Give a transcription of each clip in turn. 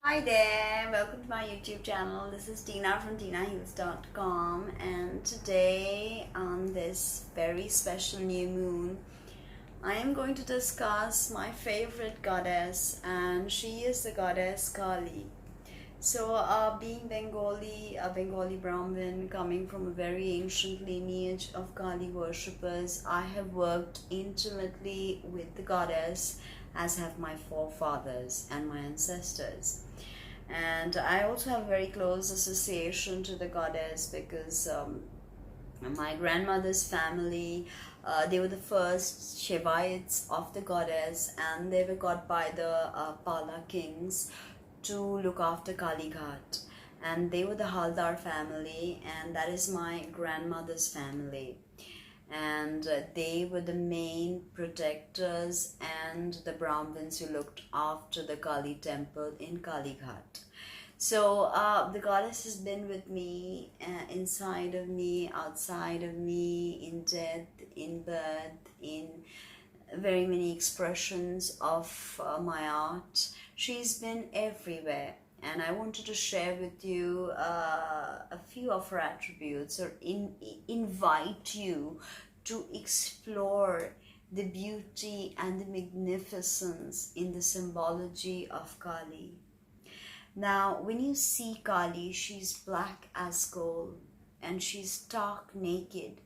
Hi there, welcome to my YouTube channel. This is Tina from TinaHeals.com, and today on this very special new moon, I am going to discuss my favorite goddess, and she is the goddess Kali. So, being Bengali, a Bengali Brahmin coming from a very ancient lineage of Kali worshippers, I have worked intimately with the goddess, as have my forefathers and my ancestors. And I also have a very close association to the goddess because my grandmother's family, they were the first Shivaites of the goddess, and they were got by the Pala kings to look after Kali Ghat. And they were the Haldar family, and that is my grandmother's family. And they were the main protectors and the Brahmins who looked after the Kali temple in Kali Ghat. So the goddess has been with me, inside of me, outside of me, in death, in birth, in very many expressions of my art. She's been everywhere, and I wanted to share with you a few of her attributes, or invite you to explore the beauty and the magnificence in the symbology of Kali. Now, when you see Kali, she's black as coal, and she's stark naked,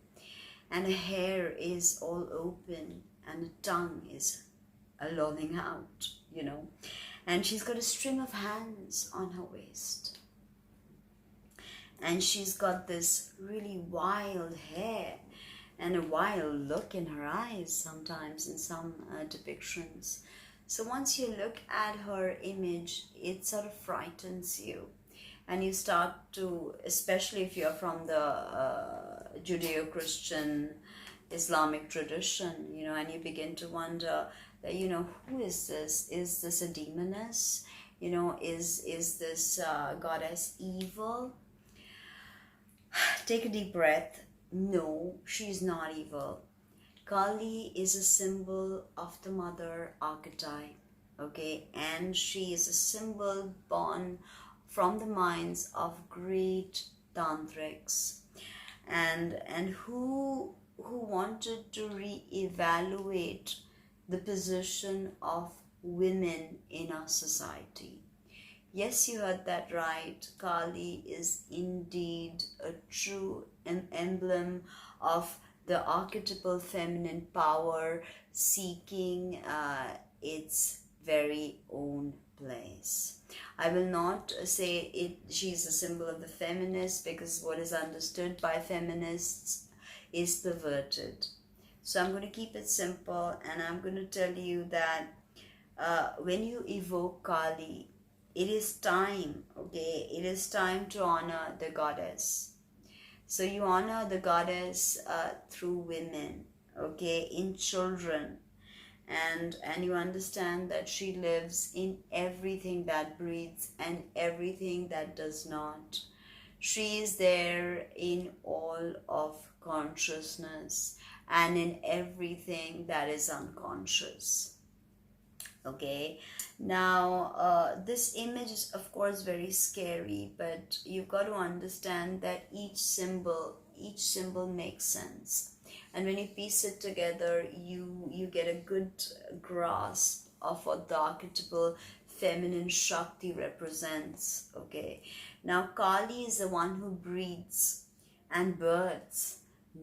and her hair is all open, and her tongue is lolling out, and she's got a string of hands on her waist, and she's got this really wild hair and a wild look in her eyes sometimes in some depictions. So once you look at her image, it sort of frightens you, and you start to, especially if you're from the Judeo-Christian Islamic tradition, and you begin to wonder that, who is this? Is this a demoness? Is this goddess evil? Take a deep breath. No, she's not evil. Kali is a symbol of the mother archetype, okay? And she is a symbol born from the minds of great tantrics, and who wanted to re-evaluate the position of women in our society. Yes, you heard that right. Kali is indeed a true emblem of the archetypal feminine power seeking its very own place. I will not say she's a symbol of the feminist, because what is understood by feminists is perverted. So I'm going to keep it simple, and I'm going to tell you that when you evoke Kali, it is time, okay? It is time to honor the goddess. So you honor the goddess through women, okay, in children, and you understand that she lives in everything that breathes and everything that does not. She is there in all of consciousness and in everything that is unconscious. Okay, now this image is of course very scary, but you've got to understand that each symbol makes sense, and when you piece it together, you get a good grasp of what the archetypal feminine Shakti represents. Okay, now Kali is the one who breathes and births,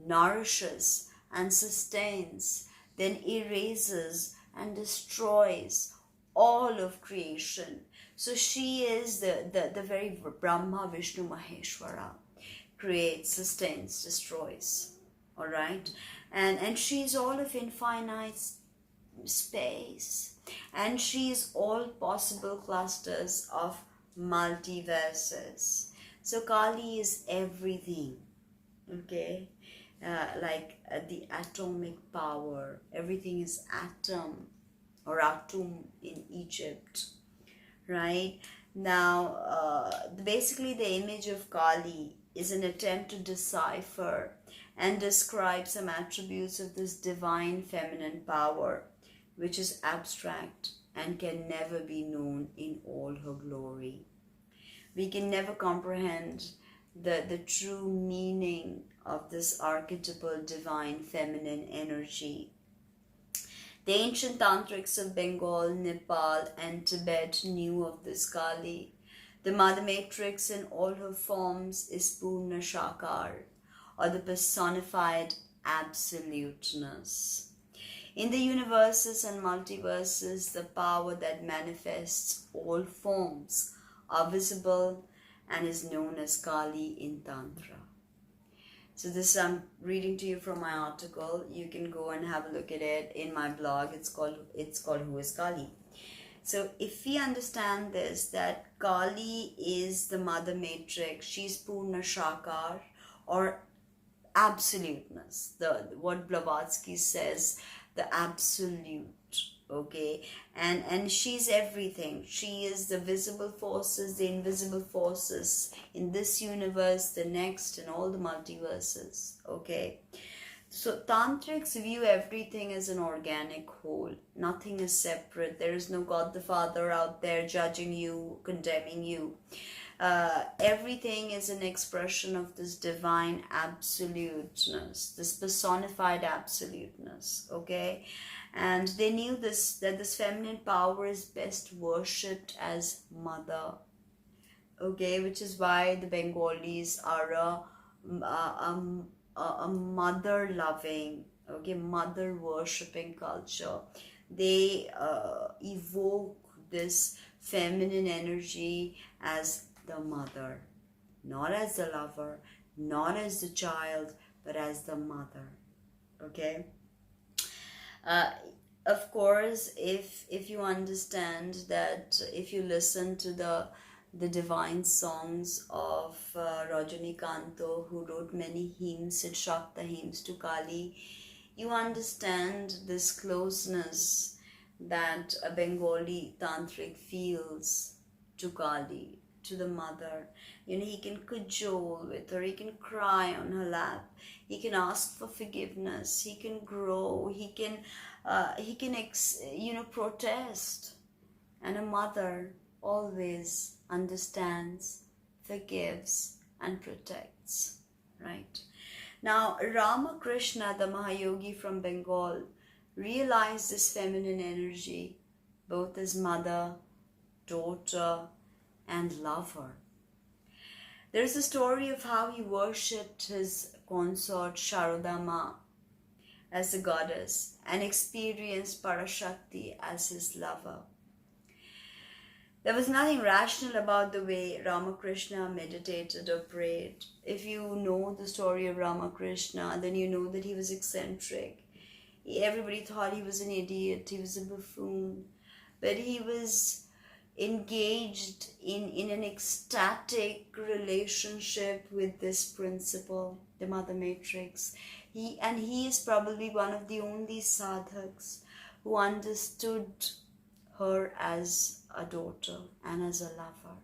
nourishes and sustains, then erases and destroys all of creation. So she is the very Brahma, Vishnu, Maheshwara. Creates, sustains, destroys. All right? And she's all of infinite space. And she's all possible clusters of multiverses. So Kali is everything. Okay? The atomic power. Everything is atom or atum in Egypt, right? Now, basically the image of Kali is an attempt to decipher and describe some attributes of this divine feminine power, which is abstract and can never be known in all her glory. We can never comprehend the true meaning of this archetypal divine feminine energy. The ancient tantrics of Bengal, Nepal, and Tibet knew of this Kali. The Mother Matrix in all her forms is Purna Shakar, or the personified absoluteness. In the universes and multiverses, the power that manifests all forms are visible and is known as Kali in Tantra. So this I'm reading to you from my article. You can go and have a look at it in my blog. It's called Who is Kali? So if we understand this, that Kali is the Mother Matrix, she's Purna Shakar, or absoluteness. What Blavatsky says, the absolute. Okay, and she's everything. She is the visible forces, the invisible forces in this universe, the next, and all the multiverses. Okay, so tantrics view everything as an organic whole. Nothing is separate. There is no God the Father out there judging you, condemning you. Everything is an expression of this divine absoluteness, this personified absoluteness. Okay, and they knew this, that this feminine power is best worshipped as mother. Okay, which is why the Bengalis are a mother loving, okay, mother worshipping culture. They evoke this feminine energy as the mother, not as the lover, not as the child, but as the mother. Okay. Of course, if you understand that, if you listen to the divine songs of Rajanikanto, who wrote many hymns and Shakta hymns to Kali, you understand this closeness that a Bengali tantric feels to Kali, to the mother. You know, he can cajole with her, he can cry on her lap, he can ask for forgiveness, he can grow, he can protest. And a mother always understands, forgives, and protects, right? Now, Ramakrishna, the Mahayogi from Bengal, realized this feminine energy both as mother, daughter, and lover. There's a story of how he worshipped his consort Sharodama as a goddess and experienced Parashakti as his lover. There was nothing rational about the way Ramakrishna meditated or prayed. If you know the story of Ramakrishna, then you know that he was eccentric. Everybody thought he was an idiot, he was a buffoon, but he was engaged in an ecstatic relationship with this principle, the Mother Matrix. He is probably one of the only sadhaks who understood her as a daughter and as a lover.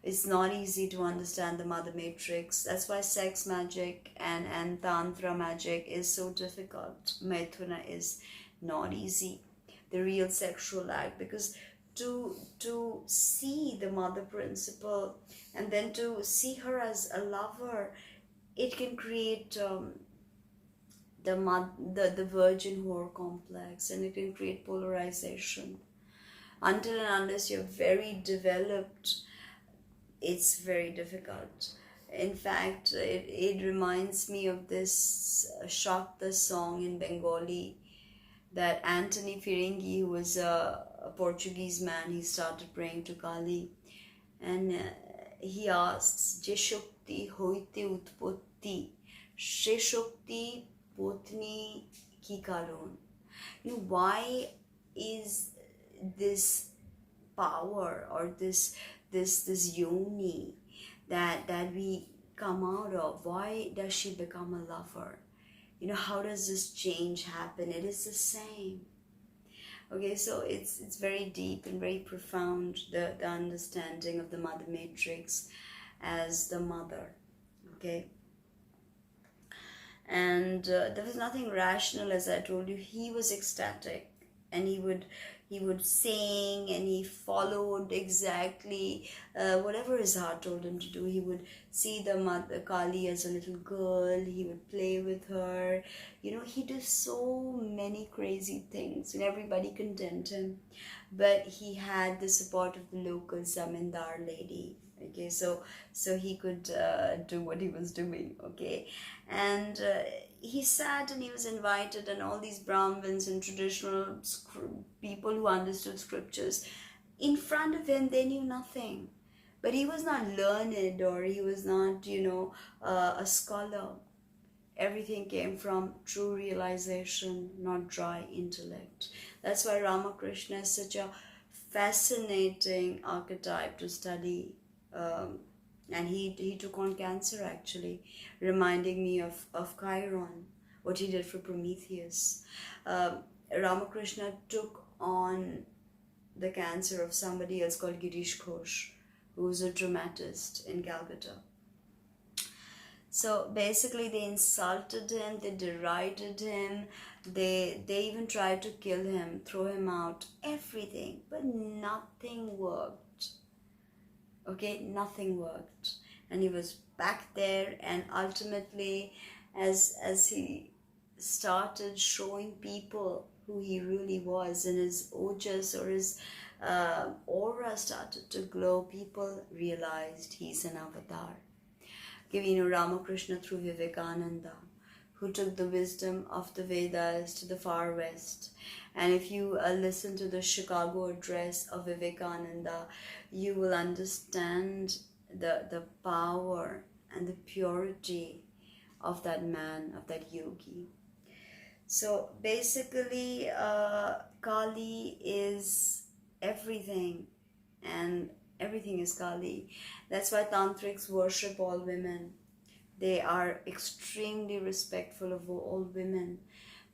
It's not easy to understand the Mother Matrix. That's why sex magic and Tantra magic is so difficult. Maithuna is not easy, the real sexual act, because to see the mother principle and then to see her as a lover, it can create the virgin whore complex, and it can create polarization. Until and unless you're very developed, it's very difficult. In fact, it reminds me of this Shakta song in Bengali that Anthony Firingi, who was a Portuguese man, he started praying to Kali, and he asks, Je Shakti hoite utpotti, She Shakti potni ki karon. You know, why is this power or this yoni that we come out of, why does she become a lover? You know, how does this change happen? It is the same. Okay, so it's very deep and very profound, the understanding of the Mother Matrix as the mother. Okay, and there was nothing rational, as I told you. He was ecstatic, and he he would sing, and he followed exactly whatever his heart told him to do. He would see the mother Kali as a little girl, he would play with her. He did so many crazy things, and everybody condemned him. But he had the support of the local zamindar lady. Okay, so he could do what he was doing. Okay, and he sat and he was invited, and all these Brahmins and traditional people who understood scriptures, in front of him, they knew nothing. But he was not learned, or he was not, a scholar. Everything came from true realization, not dry intellect. That's why Ramakrishna is such a fascinating archetype to study. And he took on cancer, actually, reminding me of Chiron, what he did for Prometheus. Ramakrishna took on the cancer of somebody else called Girish Ghosh, who was a dramatist in Calcutta. So basically they insulted him, they derided him, they even tried to kill him, throw him out, everything, but nothing worked. Okay, nothing worked. And he was back there, and ultimately as he started showing people who he really was, and his ojas, or his aura started to glow, people realized he's an avatar. Ramakrishna through Vivekananda, who took the wisdom of the Vedas to the far west. And if you listen to the Chicago address of Vivekananda, you will understand the power and the purity of that man, of that yogi. So basically, Kali is everything, and everything is Kali. That's why tantrics worship all women. They are extremely respectful of all women,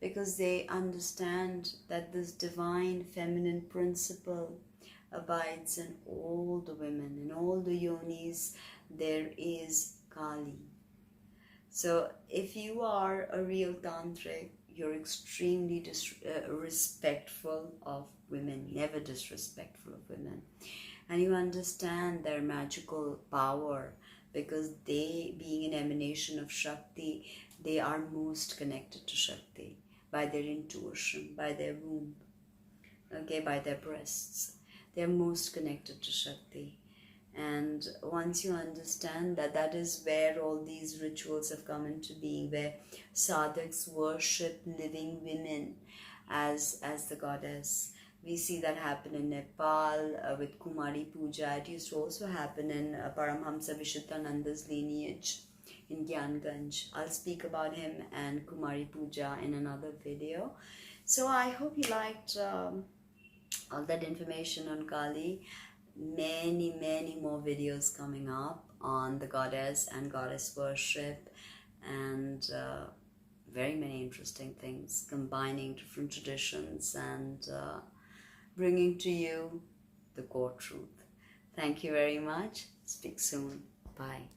because they understand that this divine feminine principle abides in all the women. In all the yonis, there is Kali. So if you are a real tantric, you're extremely respectful of women, never disrespectful of women. And you understand their magical power, because they, being an emanation of Shakti, they are most connected to Shakti by their intuition, by their womb, okay, by their breasts. They're most connected to Shakti. And once you understand that, that is where all these rituals have come into being, where sadhaks worship living women as the goddess. We see that happen in Nepal with Kumari Puja. It used to also happen in Paramhamsa Vishuddhananda's lineage in Gyanganj. I'll speak about him and Kumari Puja in another video. So I hope you liked all that information on Kali. Many more videos coming up on the goddess and goddess worship, and very many interesting things, combining different traditions and bringing to you the core truth. Thank you very much. Speak soon. Bye.